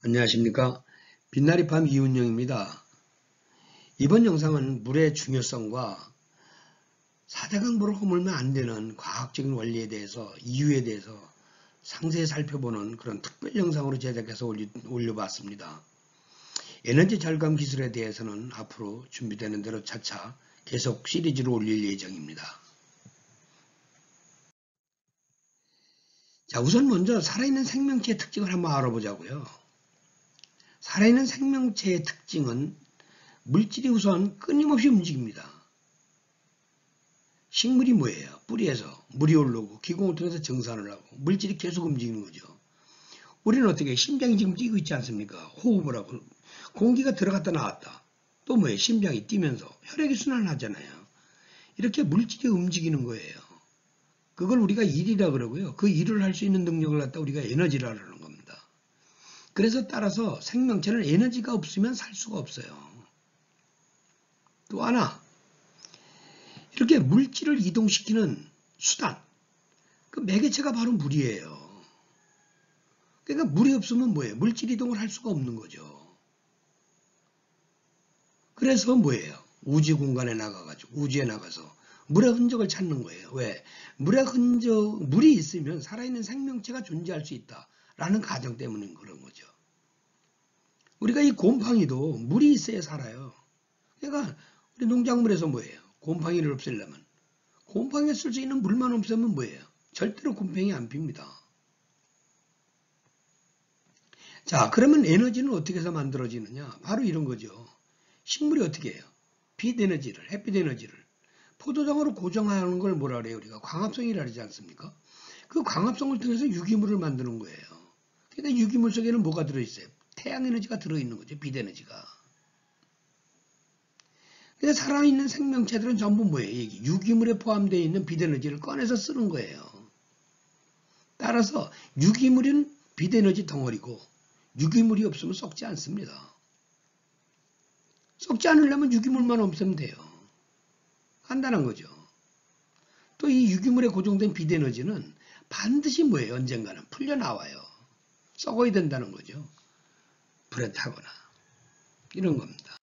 안녕하십니까. 빛나리 밤 이훈영입니다. 이번 영상은 물의 중요성과 4대 강보를 허물면 안 되는 과학적인 원리에 대해서, 이유에 대해서 상세히 살펴보는 그런 특별 영상으로 제작해서 올려봤습니다. 에너지 절감 기술에 대해서는 앞으로 준비되는 대로 차차 계속 시리즈로 올릴 예정입니다. 자, 우선 먼저 살아있는 생명체의 특징을 한번 알아보자고요. 살아있는 생명체의 특징은 물질이 우선 끊임없이 움직입니다. 식물이 뭐예요? 뿌리에서 물이 올라오고 기공을 통해서 정산을 하고 물질이 계속 움직이는 거죠. 우리는 어떻게 심장이 지금 뛰고 있지 않습니까? 호흡을 하고 공기가 들어갔다 나왔다. 또 뭐예요? 심장이 뛰면서 혈액이 순환을 하잖아요. 이렇게 물질이 움직이는 거예요. 그걸 우리가 일이라 그러고요. 그 일을 할 수 있는 능력을 갖다 우리가 에너지라 그러는 겁니다. 그래서 따라서 생명체는 에너지가 없으면 살 수가 없어요. 또 하나, 이렇게 물질을 이동시키는 수단, 그 매개체가 바로 물이에요. 그러니까 물이 없으면 뭐예요? 물질 이동을 할 수가 없는 거죠. 그래서 뭐예요? 우주 공간에 나가가지고, 우주에 나가서 물의 흔적을 찾는 거예요. 왜? 물이 있으면 살아있는 생명체가 존재할 수 있다라는 가정 때문인 그런 거죠. 우리가 이 곰팡이도 물이 있어야 살아요. 그러니까 우리 농작물에서 뭐예요? 곰팡이를 없애려면 곰팡이에 쓸 수 있는 물만 없애면 뭐예요? 절대로 곰팡이 안 핍니다. 자, 그러면 에너지는 어떻게 해서 만들어지느냐? 바로 이런 거죠. 식물이 어떻게 해요? 빛 에너지를, 햇빛 에너지를 포도당으로 고정하는 걸 뭐라 그래요? 우리가 광합성이라 그러지 않습니까? 그 광합성을 통해서 유기물을 만드는 거예요. 그러니까 유기물 속에는 뭐가 들어있어요? 태양 에너지가 들어있는 거죠. 빛 에너지가. 그러니까 살아있는 생명체들은 전부 뭐예요? 유기물에 포함되어 있는 빛 에너지를 꺼내서 쓰는 거예요. 따라서 유기물은 빛 에너지 덩어리고 유기물이 없으면 썩지 않습니다. 썩지 않으려면 유기물만 없으면 돼요. 간단한 거죠. 또 이 유기물에 고정된 빛 에너지는 반드시 뭐예요? 언젠가는 풀려 나와요. 썩어야 된다는 거죠. 불에 타거나 이런 겁니다.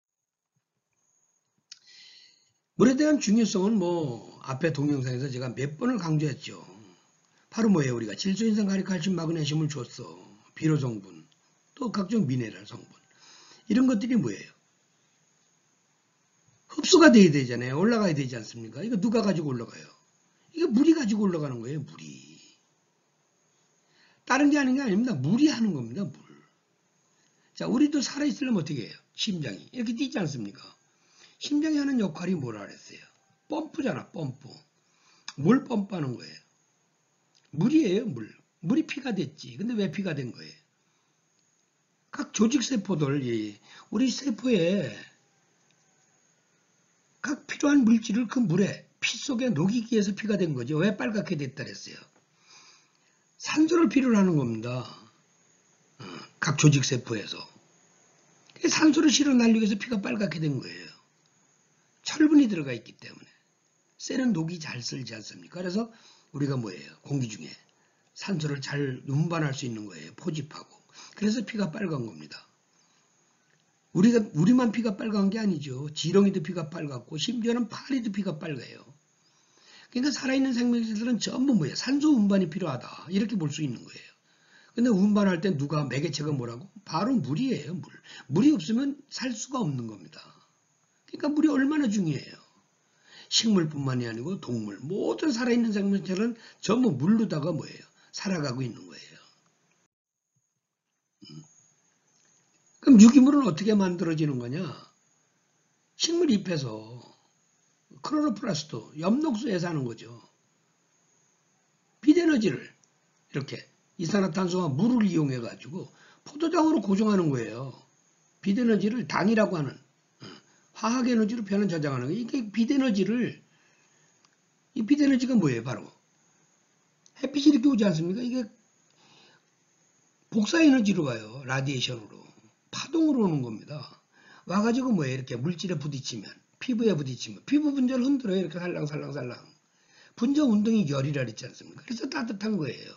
물에 대한 중요성은 뭐 앞에 동영상에서 제가 몇 번을 강조했죠. 바로 뭐예요? 우리가 질소인산, 가리, 칼슘, 마그네슘을 줬어. 비료 성분, 또 각종 미네랄 성분. 이런 것들이 뭐예요? 흡수가 돼야 되잖아요. 올라가야 되지 않습니까? 이거 누가 가지고 올라가요? 이거 물이 가지고 올라가는 거예요. 물이. 다른 게 아닌 게 아닙니다. 물이 하는 겁니다. 물. 자, 우리도 살아있으려면 어떻게 해요? 심장이. 이렇게 뛰지 않습니까? 심장이 하는 역할이 뭐라 그랬어요? 펌프잖아. 펌프. 뭘 펌프하는 거예요? 물이에요. 물. 물이 피가 됐지. 근데 왜 피가 된 거예요? 각 조직세포들, 우리 세포에 각 필요한 물질을 그 물에 피 속에 녹이기 위해서 피가 된 거죠. 왜 빨갛게 됐다 그랬어요? 산소를 필요로 하는 겁니다. 각 조직세포에서. 산소를 실어 날리기 위해서 피가 빨갛게 된 거예요. 철분이 들어가 있기 때문에. 쇠는 녹이 잘 쓸지 않습니까? 그래서 우리가 뭐예요? 공기 중에 산소를 잘 운반할 수 있는 거예요. 포집하고. 그래서 피가 빨간 겁니다. 우리만 피가 빨간 게 아니죠. 지렁이도 피가 빨갛고 심지어는 파리도 피가 빨가요. 그러니까 살아있는 생명체들은 전부 뭐예요? 산소 운반이 필요하다. 이렇게 볼 수 있는 거예요. 근데 운반할 때 누가 매개체가 뭐라고? 바로 물이에요. 물. 물이 없으면 살 수가 없는 겁니다. 그러니까 물이 얼마나 중요해요. 식물뿐만이 아니고 동물, 모든 살아있는 생명체는 전부 물로다가 뭐예요? 살아가고 있는 거예요. 그럼 유기물은 어떻게 만들어지는 거냐? 식물 잎에서 크로로플라스트, 엽록소에서 하는 거죠. 빛에너지를 이렇게 이산화탄소와 물을 이용해 가지고 포도당으로 고정하는 거예요. 빛에너지를 당이라고 하는 화학에너지로 변환 저장하는 거예요. 이게 빛에너지를, 이 빛에너지가 뭐예요? 바로 햇빛이 이렇게 오지 않습니까? 이게 복사에너지로 와요. 라디에이션으로. 파동으로 오는 겁니다. 와가지고 뭐예요? 이렇게 물질에 부딪히면, 피부에 부딪히면, 피부 분자를 흔들어요. 이렇게 살랑살랑살랑. 분자 운동이 열이라 그랬지 않습니까? 그래서 따뜻한 거예요.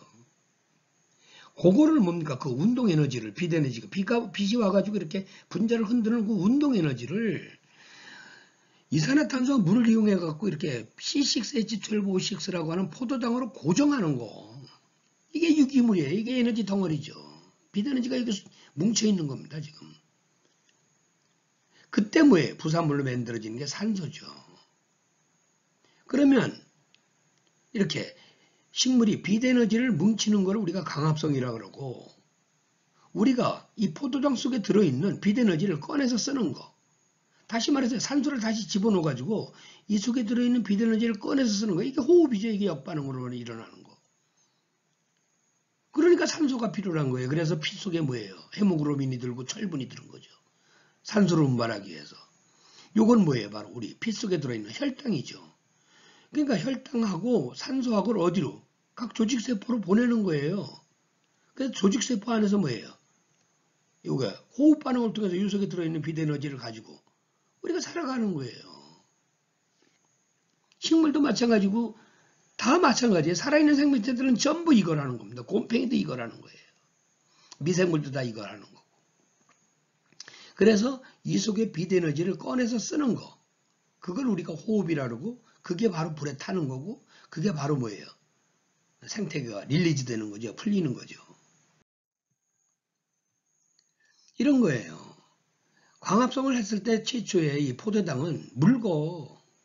그거를 뭡니까? 그 운동 에너지를, 빛 에너지가, 빛이 와가지고 이렇게 분자를 흔드는 그 운동 에너지를 이산화탄소와 물을 이용해갖고 이렇게 C6H12O6라고 하는 포도당으로 고정하는 거. 이게 유기물이에요. 이게 에너지 덩어리죠. 빛 에너지가 여기 뭉쳐있는 겁니다, 지금. 그때 뭐예요? 부산물로 만들어지는 게 산소죠. 그러면 이렇게 식물이 빛 에너지를 뭉치는 걸 우리가 강합성이라고 그러고, 우리가 이 포도당 속에 들어있는 빛 에너지를 꺼내서 쓰는 거. 다시 말해서 산소를 다시 집어넣어가지고 이 속에 들어있는 빛 에너지를 꺼내서 쓰는 거. 이게 호흡이죠. 이게 역반응으로 일어나는 거. 그러니까 산소가 필요한 거예요. 그래서 피 속에 뭐예요? 헤모글로빈이 들고 철분이 들은 거죠. 산소를 운반하기 위해서. 요건 뭐예요? 바로 우리 피 속에 들어있는 혈당이죠. 그러니까 혈당하고 산소하고를 어디로? 각 조직세포로 보내는 거예요. 그래서 조직세포 안에서 뭐예요? 요게 호흡 반응을 통해서 이 속에 들어있는 빛 에너지를 가지고 우리가 살아가는 거예요. 식물도 마찬가지고 다 마찬가지예요. 살아있는 생명체들은 전부 이거라는 겁니다. 곰팡이도 이거라는 거예요. 미생물도 다 이거라는 거고. 그래서 이 속에 빛 에너지를 꺼내서 쓰는 거. 그걸 우리가 호흡이라고 그러고 그게 바로 불에 타는 거고 그게 바로 뭐예요? 생태계가 릴리즈 되는 거죠. 풀리는 거죠. 이런 거예요. 광합성을 했을 때 최초에 이 포도당은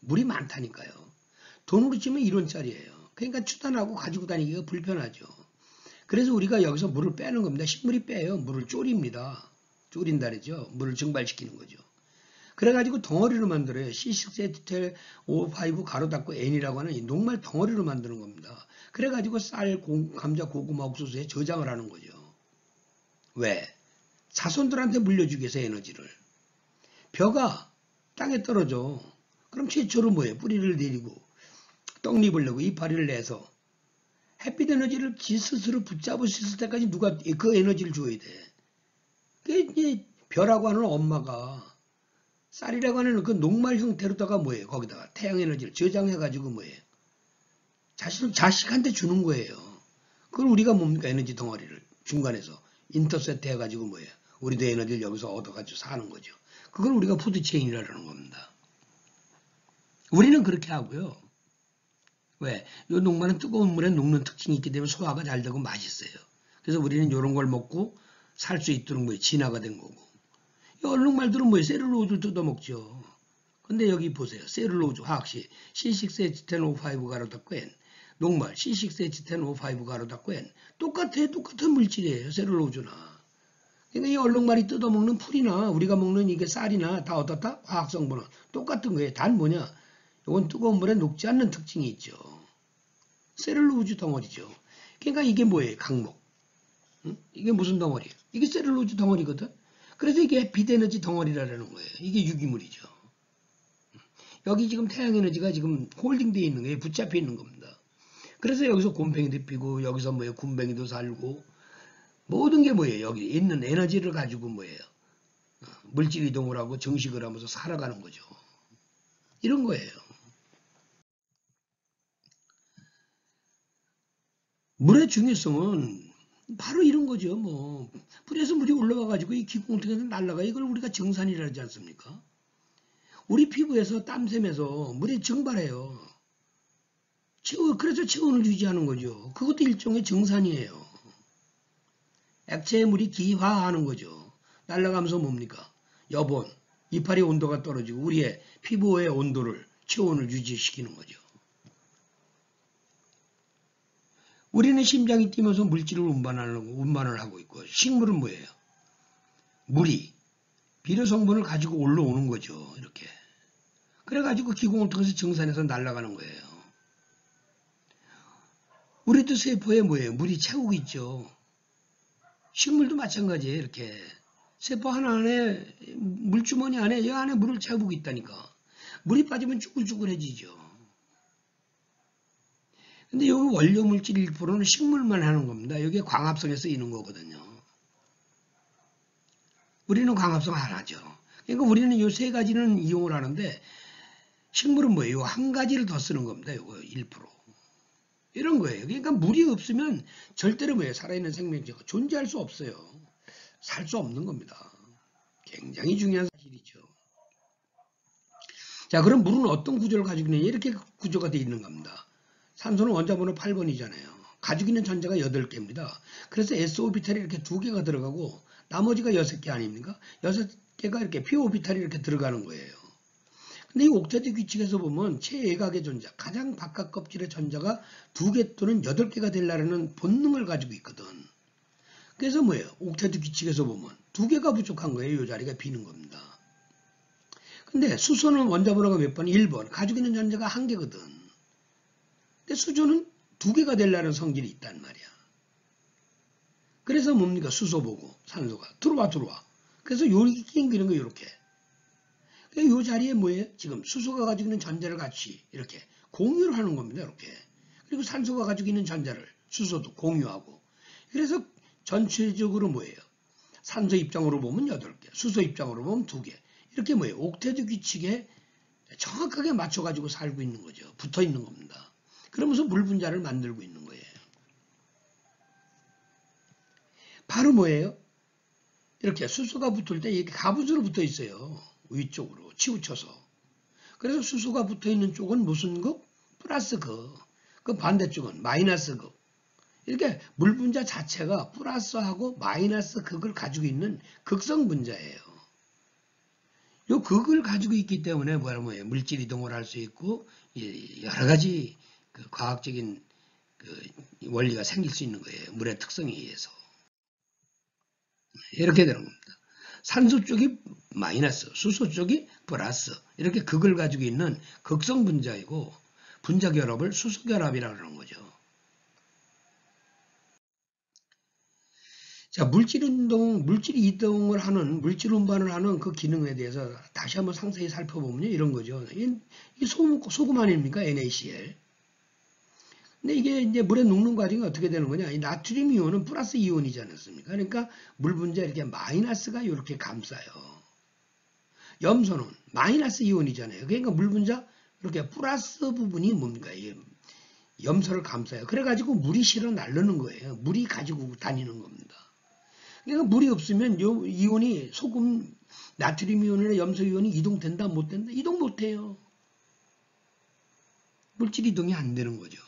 물이 많다니까요. 돈으로 치면 1원짜리예요. 그러니까 추단하고 가지고 다니기가 불편하죠. 그래서 우리가 여기서 물을 빼는 겁니다. 식물이 빼요. 물을 졸입니다. 졸인다 그러죠. 물을 증발시키는 거죠. 그래가지고 덩어리로 만들어요. C6H12O5 가로 닫고 N이라고 하는 이 녹말 덩어리로 만드는 겁니다. 그래가지고 쌀, 감자, 고구마, 옥수수에 저장을 하는 거죠. 왜? 자손들한테 물려주기 위해서 에너지를. 벼가 땅에 떨어져. 그럼 최초로 뭐예요? 뿌리를 내리고 떡잎을 내고 이파리를 내서 햇빛 에너지를 지 스스로 붙잡을 수 있을 때까지 누가 그 에너지를 줘야 돼. 그게 이제 벼라고 하는 엄마가 쌀이라고 하는 그 녹말 형태로다가 뭐예요? 거기다가 태양 에너지를 저장해가지고 뭐예요? 자식한테 주는 거예요. 그걸 우리가 뭡니까? 에너지 덩어리를 중간에서 인터셉트 해가지고 뭐예요? 우리도 에너지를 여기서 얻어가지고 사는 거죠. 그걸 우리가 푸드체인이라는 겁니다. 우리는 그렇게 하고요. 왜? 이 녹말은 뜨거운 물에 녹는 특징이 있기 때문에 소화가 잘 되고 맛있어요. 그래서 우리는 이런 걸 먹고 살 수 있도록 뭐예요? 진화가 된 거고. 이 얼룩말들은 뭐예요? 셀룰로즈를 뜯어먹죠. 근데 여기 보세요. 셀룰로즈 화학식 C6H10O5 가로 닫고 N 녹말 C6H10O5 가로 닫고 N 똑같아요. 똑같은 물질이에요. 셀룰로즈나. 그러니까 이 얼룩말이 뜯어먹는 풀이나 우리가 먹는 이게 쌀이나 다 어떻다? 화학성분은 똑같은 거예요. 단 뭐냐? 이건 뜨거운 물에 녹지 않는 특징이 있죠. 셀룰로즈 덩어리죠. 그러니까 이게 뭐예요? 강목. 응? 이게 무슨 덩어리예요? 이게 셀룰로즈 덩어리거든. 그래서 이게 빛에너지 덩어리라는 거예요. 이게 유기물이죠. 여기 지금 태양에너지가 지금 홀딩되어 있는 거예요. 붙잡혀 있는 겁니다. 그래서 여기서 곰팡이도 피고 여기서 뭐예요? 굼벵이도 살고 모든 게 뭐예요? 여기 있는 에너지를 가지고 뭐예요? 물질 이동을 하고 정식을 하면서 살아가는 거죠. 이런 거예요. 물의 중요성은 바로 이런 거죠. 뭐 불에서 물이 올라와가지고 이 기공통에서 날아가 이걸 우리가 정산이라 하지 않습니까? 우리 피부에서 땀샘에서 물이 증발해요. 그래서 체온을 유지하는 거죠. 그것도 일종의 정산이에요. 액체의 물이 기화하는 거죠. 날아가면서 뭡니까? 여본, 이파리 온도가 떨어지고 우리의 피부의 온도를, 체온을 유지시키는 거죠. 우리는 심장이 뛰면서 물질을 운반을 하고 있고 식물은 뭐예요? 물이 비료 성분을 가지고 올라오는 거죠. 이렇게. 그래가지고 기공을 통해서 정산해서 날아가는 거예요. 우리도 세포에 뭐예요? 물이 채우고 있죠. 식물도 마찬가지예요. 이렇게. 세포 하나 안에 물주머니 안에 이 안에 물을 채우고 있다니까. 물이 빠지면 쭈글쭈글해지죠. 근데 여기 원료 물질 1%는 식물만 하는 겁니다. 여기에 광합성에 쓰이는 거거든요. 우리는 광합성 안 하죠. 그러니까 우리는 이 세 가지는 이용을 하는데 식물은 뭐예요? 한 가지를 더 쓰는 겁니다. 이거 1%. 이런 거예요. 그러니까 물이 없으면 절대로 뭐예요? 살아있는 생명체가 존재할 수 없어요. 살 수 없는 겁니다. 굉장히 중요한 사실이죠. 자, 그럼 물은 어떤 구조를 가지고 있느냐? 이렇게 구조가 되어 있는 겁니다. 산소는 원자번호 8번이잖아요. 가지고 있는 전자가 8개입니다. 그래서 SO비탈이 이렇게 2개가 들어가고 나머지가 6개 아닙니까? 6개가 이렇게 PO비탈이 이렇게 들어가는 거예요. 근데 이 옥테트 규칙에서 보면 최애각의 전자, 가장 바깥 껍질의 전자가 2개 또는 8개가 되려는 본능을 가지고 있거든. 그래서 뭐예요? 옥테트 규칙에서 보면 2개가 부족한 거예요. 이 자리가 비는 겁니다. 근데 수소는 원자번호가 몇 번? 1번. 가지고 있는 전자가 1개거든. 근데 수소는 2개가 되려는 성질이 있단 말이야. 그래서 뭡니까? 수소 보고 산소가 들어와. 그래서 요렇게 끼는 거 이렇게. 이 자리에 뭐예요? 지금 수소가 가지고 있는 전자를 같이 이렇게 공유를 하는 겁니다. 이렇게. 그리고 산소가 가지고 있는 전자를 수소도 공유하고. 그래서 전체적으로 뭐예요? 산소 입장으로 보면 8개, 수소 입장으로 보면 2개. 이렇게 뭐예요? 옥테트 규칙에 정확하게 맞춰가지고 살고 있는 거죠. 붙어 있는 겁니다. 그러면서 물 분자를 만들고 있는 거예요. 바로 뭐예요? 이렇게 수소가 붙을 때 이렇게 가분수로 붙어 있어요. 위쪽으로 치우쳐서. 그래서 수소가 붙어 있는 쪽은 무슨 극? 플러스 극. 그 반대쪽은 마이너스 극. 이렇게 물 분자 자체가 플러스하고 마이너스 극을 가지고 있는 극성 분자예요. 요 극을 가지고 있기 때문에 뭐예요? 물질 이동을 할 수 있고 여러 가지 그 과학적인 그 원리가 생길 수 있는 거예요. 물의 특성에 의해서. 이렇게 되는 겁니다. 산소 쪽이 마이너스, 수소 쪽이 플러스 이렇게 극을 가지고 있는 극성 분자이고 분자 결합을 수소 결합이라고 하는 거죠. 자, 물질 이동을 하는, 물질 운반을 하는 그 기능에 대해서 다시 한번 상세히 살펴보면요. 이런 거죠. 이 소금 아닙니까? NaCl. 근데 이게 이제 물에 녹는 과정이 어떻게 되는 거냐. 이 나트륨 이온은 플러스 이온이지 않았습니까? 그러니까 물 분자 이렇게 마이너스가 이렇게 감싸요. 염소는 마이너스 이온이잖아요. 그러니까 물 분자 이렇게 플러스 부분이 뭡니까? 염소를 감싸요. 그래가지고 물이 실어 나르는 거예요. 물이 가지고 다니는 겁니다. 그러니까 물이 없으면 요 이온이 소금 나트륨 이온이나 염소 이온이 이동된다 못 된다? 이동 못 해요. 물질 이동이 안 되는 거죠.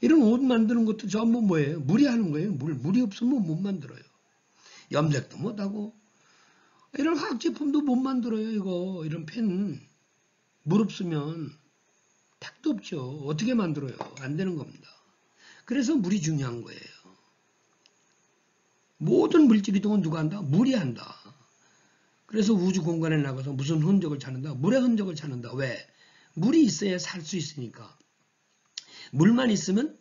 이런 옷 만드는 것도 전부 뭐예요? 물이 하는 거예요. 물이 없으면 못 만들어요. 염색도 못 하고 이런 화학 제품도 못 만들어요. 이런 펜 물 없으면 택도 없죠. 어떻게 만들어요? 안 되는 겁니다. 그래서 물이 중요한 거예요. 모든 물질 이동은 누가 한다? 물이 한다. 그래서 우주 공간에 나가서 무슨 흔적을 찾는다? 물의 흔적을 찾는다. 왜? 물이 있어야 살 수 있으니까. 물만 있으면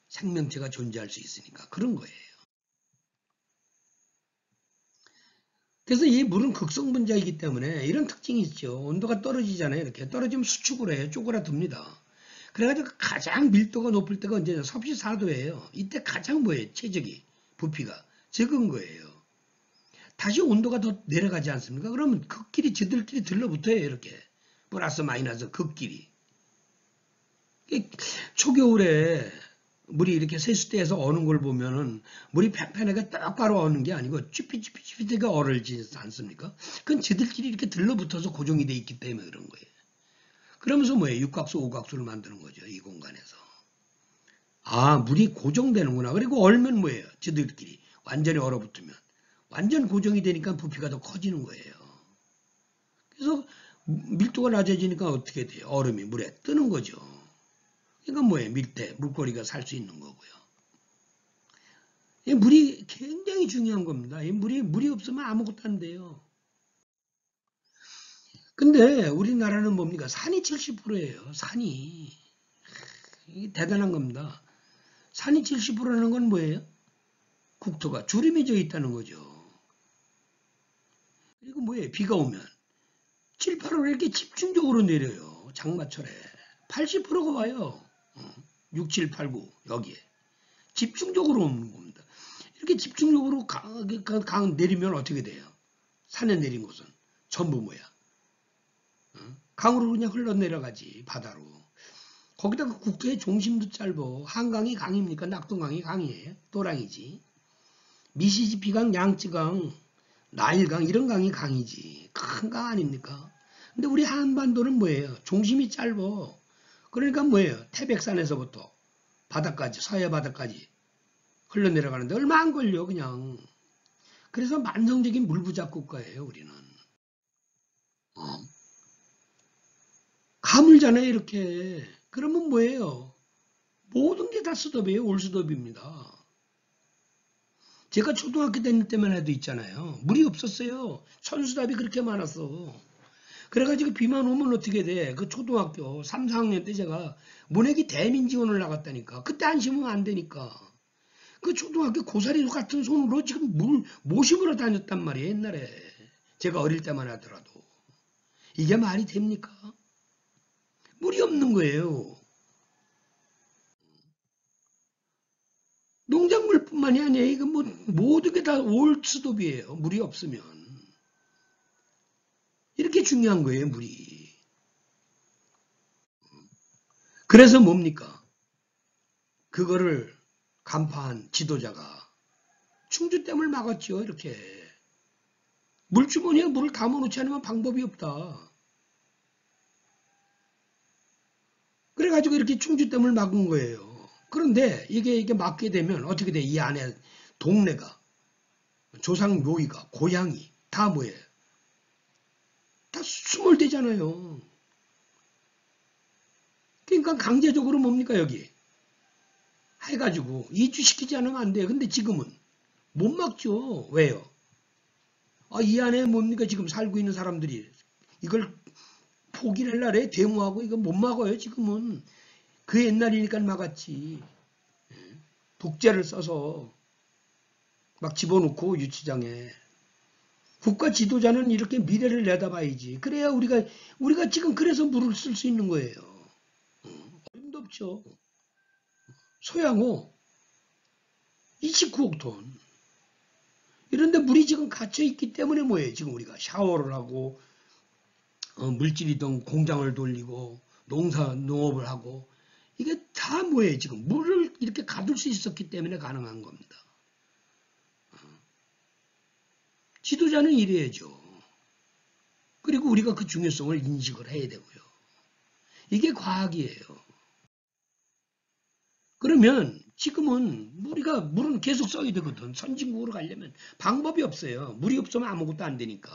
생명체가 존재할 수 있으니까 그런 거예요. 그래서 이 물은 극성 분자이기 때문에 이런 특징이 있죠. 온도가 떨어지잖아요. 이렇게 떨어지면 수축을 해요. 쪼그라듭니다. 그래가지고 가장 밀도가 높을 때가 언제냐? 섭씨 4도예요. 이때 가장 뭐예요? 최적이 부피가 적은 거예요. 다시 온도가 더 내려가지 않습니까? 그러면 극끼리 저들끼리 들러붙어요. 이렇게 플러스 마이너스 극끼리. 초겨울에 물이 이렇게 세수대에서 어는 걸 보면은 물이 팽팽하게 똑바로 어는 게 아니고 쭈삣쭈삣쭈삣하게 얼지 않습니까? 그건 지들끼리 이렇게 들러붙어서 고정이 돼 있기 때문에 그런 거예요. 그러면서 뭐예요? 육각수, 오각수를 만드는 거죠. 이 공간에서. 아, 물이 고정되는구나. 그리고 얼면 뭐예요? 지들끼리 완전히 얼어붙으면. 완전 고정이 되니까 부피가 더 커지는 거예요. 그래서 밀도가 낮아지니까 어떻게 돼요? 얼음이 물에 뜨는 거죠. 이건 뭐예요? 밀대, 물고기가 살 수 있는 거고요. 이 물이 굉장히 중요한 겁니다. 이 물이 없으면 아무것도 안 돼요. 근데 우리나라는 뭡니까? 산이 70%예요. 산이. 이게 대단한 겁니다. 산이 70%라는 건 뭐예요? 국토가 주름이 져 있다는 거죠. 그리고 뭐예요? 비가 오면 7, 8월 이렇게 집중적으로 내려요. 장마철에. 80%가 와요. 6, 7, 8, 9 여기에. 집중적으로 오는 겁니다. 이렇게 집중적으로 강 내리면 어떻게 돼요? 산에 내린 곳은 전부 뭐야? 강으로 그냥 흘러내려가지 바다로. 거기다가 국토의 중심도 짧어. 한강이 강입니까? 낙동강이 강이에요. 또랑이지. 미시시피강, 양쯔강, 나일강 이런 강이 강이지. 큰 강 아닙니까? 근데 우리 한반도는 뭐예요? 중심이 짧어. 그러니까 뭐예요? 태백산에서부터 바다까지, 서해 바다까지 흘러내려가는데 얼마 안 걸려 그냥. 그래서 만성적인 물부작 국가예요 우리는. 가물잖아요 이렇게. 그러면 뭐예요? 모든 게 다 수도비예요. 올수도비입니다. 제가 초등학교 다닐 때만 해도 있잖아요. 물이 없었어요. 천수답이 그렇게 많았어. 그래가지고 비만 오면 어떻게 돼? 그 초등학교 3, 4학년 때 제가 문해기 대민지원을 나갔다니까. 그때 안 심으면 안 되니까. 그 초등학교 고사리 같은 손으로 지금 물 모심으로 다녔단 말이에요. 옛날에. 제가 어릴 때만 하더라도. 이게 말이 됩니까? 물이 없는 거예요. 농작물뿐만이 아니에요. 이거 뭐 모든 게 다 올수도비예요. 물이 없으면. 이렇게 중요한 거예요, 물이. 그래서 뭡니까? 그거를 간파한 지도자가 충주댐을 막았죠. 이렇게. 물주머니에 물을 담아놓지 않으면 방법이 없다. 그래가지고 이렇게 충주댐을 막은 거예요. 그런데 이게 막게 되면 어떻게 돼? 이 안에 동네가, 조상 묘의가, 고향이 다 뭐예요? 다 수몰되잖아요. 그러니까 강제적으로 뭡니까 여기? 해가지고 이주시키지 않으면 안 돼요. 근데 지금은 못 막죠. 왜요? 이 안에 뭡니까 지금 살고 있는 사람들이 이걸 포기를 날에 데모하고 이거 못 막아요. 지금은 그 옛날이니까 막았지. 독재를 써서 막 집어넣고 유치장에. 국가 지도자는 이렇게 미래를 내다봐야지. 그래야 우리가 지금 그래서 물을 쓸 수 있는 거예요. 어림도 없죠. 소양호 29억 톤. 이런데 물이 지금 갇혀 있기 때문에 뭐예요? 지금 우리가 샤워를 하고 물질이든 공장을 돌리고 농업을 하고 이게 다 뭐예요? 지금 물을 이렇게 가둘 수 있었기 때문에 가능한 겁니다. 지도자는 이래야죠. 그리고 우리가 그 중요성을 인식을 해야 되고요. 이게 과학이에요. 그러면 지금은 물은 계속 써야 되거든. 선진국으로 가려면 방법이 없어요. 물이 없으면 아무것도 안 되니까.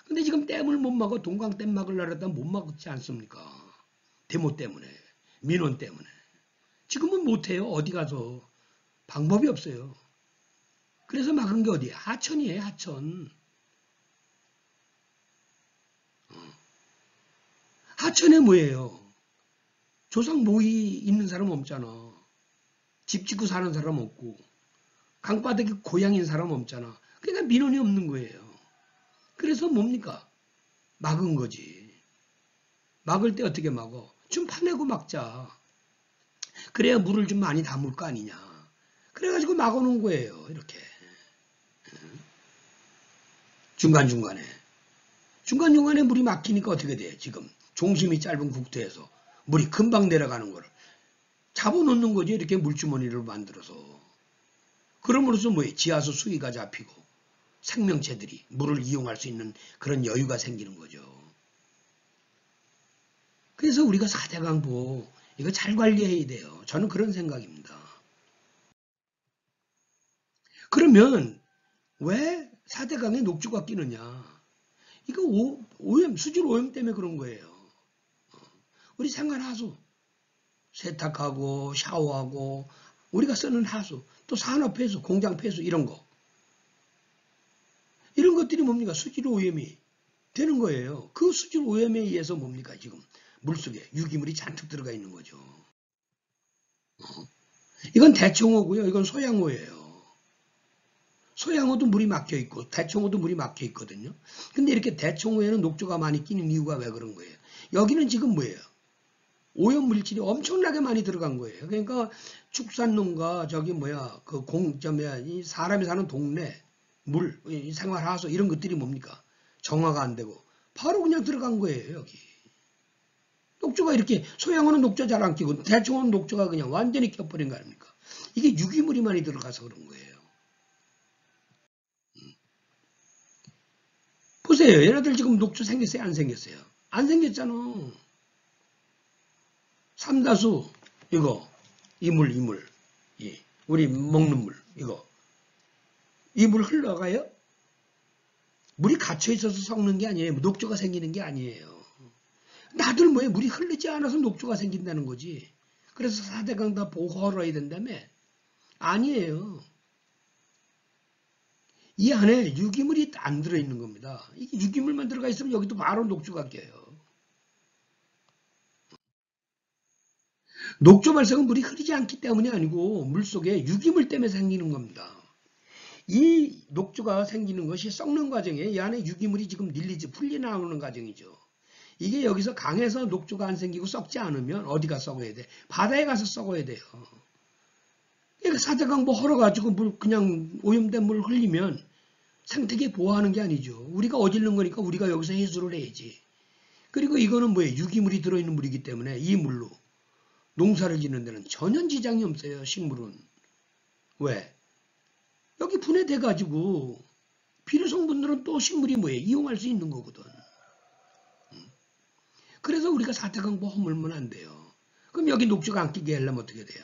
근데 지금 댐을 못 막아. 동강댐 막으려고 했다 못 막지 않습니까? 데모 때문에, 민원 때문에. 지금은 못해요. 어디 가서. 방법이 없어요. 그래서 막은 게 어디야? 하천이에요. 하천. 하천에 뭐예요? 조상 모이 있는 사람 없잖아. 집 짓고 사는 사람 없고. 강바닥이 고향인 사람 없잖아. 그러니까 민원이 없는 거예요. 그래서 뭡니까? 막은 거지. 막을 때 어떻게 막어? 좀 파내고 막자. 그래야 물을 좀 많이 담을 거 아니냐. 그래가지고 막아놓은 거예요. 이렇게. 중간중간에. 중간중간에 물이 막히니까 어떻게 돼? 지금 중심이 짧은 국토에서 물이 금방 내려가는 거를 잡아놓는 거죠. 이렇게 물주머니를 만들어서. 그럼으로써 뭐예요? 지하수 수위가 잡히고 생명체들이 물을 이용할 수 있는 그런 여유가 생기는 거죠. 그래서 우리가 4대 강보 이거 잘 관리해야 돼요. 저는 그런 생각입니다. 그러면 왜 4대 강에 녹조가 끼느냐? 이거 수질 오염 때문에 그런 거예요. 우리 생활하수 세탁하고 샤워하고 우리가 쓰는 하수 또 산업 폐수, 공장 폐수 이런 거. 이런 것들이 뭡니까? 수질 오염이 되는 거예요. 그 수질 오염에 의해서 뭡니까? 지금 물속에 유기물이 잔뜩 들어가 있는 거죠. 이건 대청호고요. 이건 소양호예요. 소양호도 물이 막혀 있고 대청호도 물이 막혀 있거든요. 근데 이렇게 대청호에는 녹조가 많이 끼는 이유가 왜 그런 거예요? 여기는 지금 뭐예요? 오염 물질이 엄청나게 많이 들어간 거예요. 그러니까 축산농가 이 사람이 사는 동네 물, 생활하수 이런 것들이 뭡니까? 정화가 안 되고 바로 그냥 들어간 거예요. 여기. 녹조가 이렇게 소양어는 녹조 잘 안 끼고 대충은 녹조가 그냥 완전히 껴버린 거 아닙니까? 이게 유기물이 많이 들어가서 그런 거예요. 보세요. 얘네들 지금 녹조 생겼어요? 안 생겼어요? 안 생겼잖아. 삼다수 이거 이물 예. 우리 먹는 물 이거 이 물 흘러가요? 물이 갇혀 있어서 썩는 게 아니에요. 녹조가 생기는 게 아니에요. 나들 뭐에 물이 흐르지 않아서 녹조가 생긴다는 거지. 그래서 4대강 다 보호하러야 된다며? 아니에요. 이 안에 유기물이 안 들어있는 겁니다. 이게 유기물만 들어가 있으면 여기도 바로 녹조가 껴요. 녹조 발생은 물이 흐르지 않기 때문이 아니고 물속에 유기물 때문에 생기는 겁니다. 이 녹조가 생기는 것이 썩는 과정에 이 안에 유기물이 지금 풀리 나오는 과정이죠. 이게 여기서 강에서 녹조가 안 생기고 썩지 않으면 어디가 썩어야 돼? 바다에 가서 썩어야 돼요. 그러니까 사대강 뭐 헐어가지고 물 그냥 오염된 물 흘리면 생태계 보호하는 게 아니죠. 우리가 어질른 거니까 우리가 여기서 해수를 해야지. 그리고 이거는 뭐예요? 유기물이 들어있는 물이기 때문에 이 물로 농사를 짓는 데는 전혀 지장이 없어요. 식물은. 왜? 여기 분해돼가지고 비료 성분들은 또 식물이 뭐예요? 이용할 수 있는 거거든. 그래서 우리가 사대강보 허물면 안 돼요. 그럼 여기 녹조가 안 끼게 하려면 어떻게 돼요?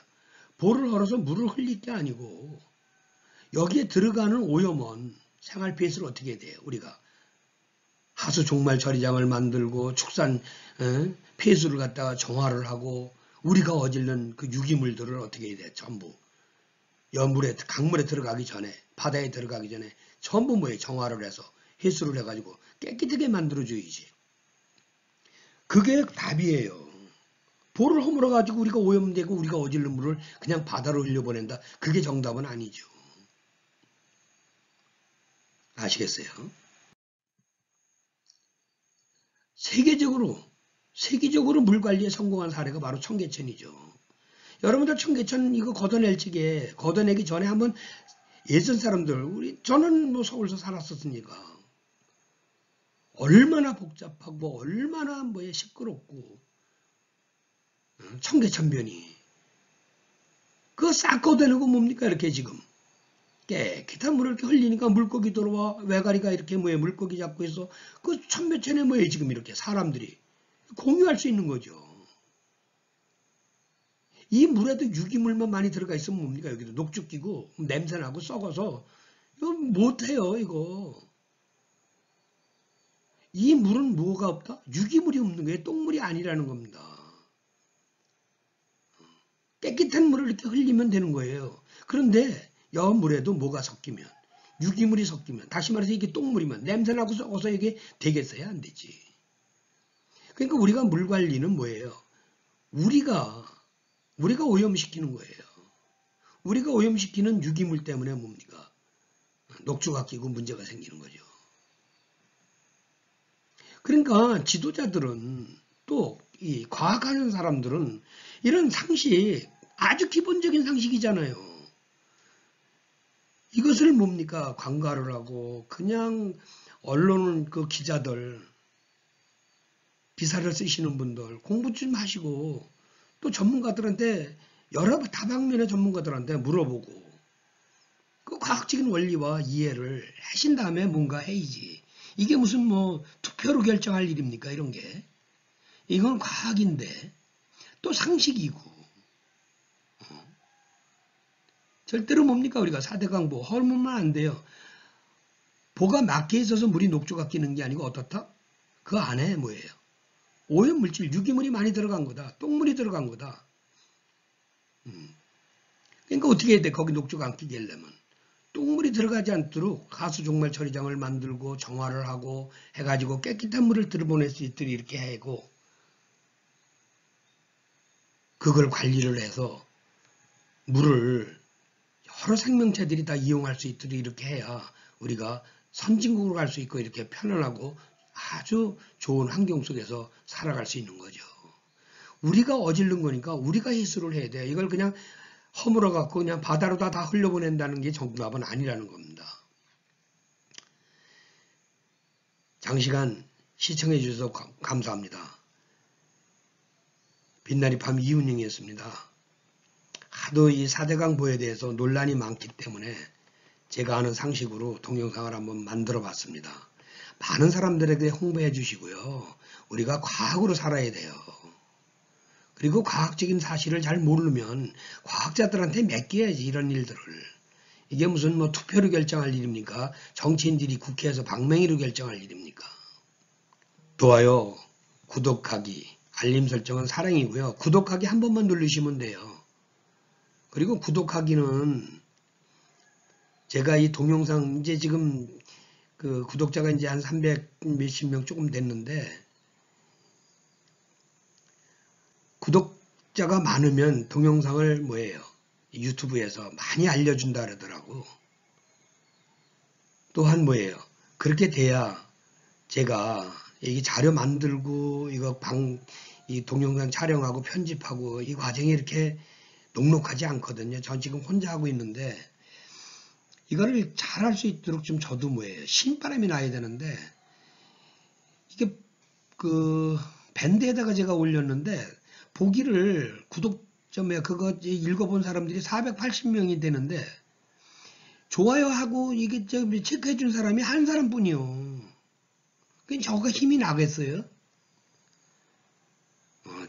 볼을 헐어서 물을 흘릴 게 아니고 여기에 들어가는 오염원, 생활 pH를 어떻게 해야 돼요? 우리가 하수 종말 처리장을 만들고 축산 pH를 갖다가 정화를 하고 우리가 어질른 그 유기물들을 어떻게 해야 돼? 전부 여물에 강물에 들어가기 전에 바다에 들어가기 전에 전부 뭐예요? 정화를 해서 해수를 해가지고 깨끗하게 만들어줘야지. 그게 답이에요. 볼을 허물어가지고 우리가 오염되고 우리가 어질른 물을 그냥 바다로 흘려보낸다. 그게 정답은 아니죠. 아시겠어요? 세계적으로 물 관리에 성공한 사례가 바로 청계천이죠. 여러분들 청계천 이거 걷어내기 전에 한번 예전 사람들 저는 뭐 서울서 살았었으니까 얼마나 복잡하고 얼마나 뭐에 시끄럽고 청계천변이 그거 싹 걷어내고 뭡니까 이렇게 지금 깨끗한 물을 이렇게 흘리니까 물고기 들어와 외가리가 이렇게 뭐에 물고기 잡고 있어 그 천배천에 뭐에 지금 이렇게 사람들이 공유할 수 있는 거죠. 이 물에도 유기물만 많이 들어가 있으면 뭡니까 여기도 녹죽 끼고 냄새나고 썩어서 이거 못해요 이거. 이 물은 뭐가 없다? 유기물이 없는 거예요. 똥물이 아니라는 겁니다. 깨끗한 물을 이렇게 흘리면 되는 거예요. 그런데 여 물에도 뭐가 섞이면 유기물이 섞이면 다시 말해서 이게 똥물이면 냄새나고 썩어서 이게 되겠어야 안 되지. 그러니까 우리가 물 관리는 뭐예요? 우리가 오염시키는 거예요. 우리가 오염시키는 유기물 때문에 뭡니까? 녹조가 끼고 문제가 생기는 거죠. 그러니까 지도자들은 또 이 과학하는 사람들은 이런 상식 아주 기본적인 상식이잖아요. 이것을 뭡니까? 관가를 하고 그냥 언론은 그 기자들 기사를 쓰시는 분들 공부 좀 하시고 또 전문가들한테 여러 다방면의 전문가들한테 물어보고 그 과학적인 원리와 이해를 하신 다음에 뭔가 해야지. 이게 무슨 뭐 투표로 결정할 일입니까? 이런 게. 이건 과학인데 또 상식이고 절대로 뭡니까? 우리가 4대강 보 헐면만 안 돼요. 보가 막혀 있어서 물이 녹조가 끼는 게 아니고 어떻다? 그 안에 뭐예요? 오염물질, 유기물이 많이 들어간 거다. 똥물이 들어간 거다. 그러니까 어떻게 해야 돼? 거기 녹조가 안 끼게 하려면. 똥물이 들어가지 않도록 하수 종말 처리장을 만들고 정화를 하고 해가지고 깨끗한 물을 들어보낼 수 있도록 이렇게 하고 그걸 관리를 해서 물을 여러 생명체들이 다 이용할 수 있도록 이렇게 해야 우리가 선진국으로 갈 수 있고 이렇게 편안하고 아주 좋은 환경 속에서 살아갈 수 있는 거죠. 우리가 어질른 거니까 우리가 해수를 해야 돼요. 이걸 그냥 허물어 갖고 그냥 바다로 다 흘려보낸다는 게 정답은 아니라는 겁니다. 장시간 시청해 주셔서 감사합니다. 빛나리 밤 이윤영이었습니다. 하도 이 4대강 보에 대해서 논란이 많기 때문에 제가 아는 상식으로 동영상을 한번 만들어 봤습니다. 많은 사람들에게 홍보해 주시고요. 우리가 과학으로 살아야 돼요. 그리고 과학적인 사실을 잘 모르면 과학자들한테 맡겨야지, 이런 일들을. 이게 무슨 뭐 투표로 결정할 일입니까? 정치인들이 국회에서 방맹이로 결정할 일입니까? 좋아요, 구독하기, 알림 설정은 사랑이고요. 구독하기 한 번만 누르시면 돼요. 그리고 구독하기는 제가 이 동영상 이제 지금 그 구독자가 이제 한 300 몇십 명 조금 됐는데, 구독자가 많으면 동영상을 뭐예요? 유튜브에서 많이 알려준다 그러더라고. 또한 뭐예요? 그렇게 돼야 제가 이 자료 만들고 이 동영상 촬영하고 편집하고 이 과정이 이렇게 녹록하지 않거든요. 전 지금 혼자 하고 있는데 이거를 잘할 수 있도록 좀 저도 뭐예요? 신바람이 나야 되는데, 이게 그 밴드에다가 제가 올렸는데 보기를 그거 읽어본 사람들이 480명이 되는데 좋아요하고 이게 체크해준 사람이 한 사람뿐이요. 그럼 저가 힘이 나겠어요?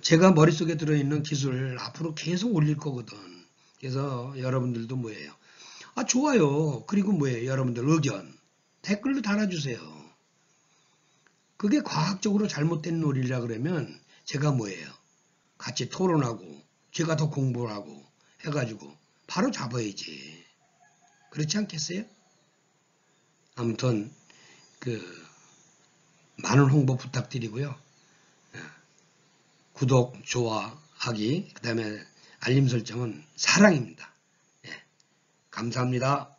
제가 머릿속에 들어있는 기술을 앞으로 계속 올릴 거거든. 그래서 여러분들도 뭐예요? 좋아요. 그리고 뭐예요? 여러분들 의견 댓글로 달아주세요. 그게 과학적으로 잘못된 논리라 그러면 제가 뭐예요? 같이 토론하고 제가 더 공부를 하고 해가지고 바로 잡아야지. 그렇지 않겠어요? 아무튼 많은 홍보 부탁드리고요. 구독, 좋아하기, 그 다음에 알림 설정은 사랑입니다. 예, 감사합니다.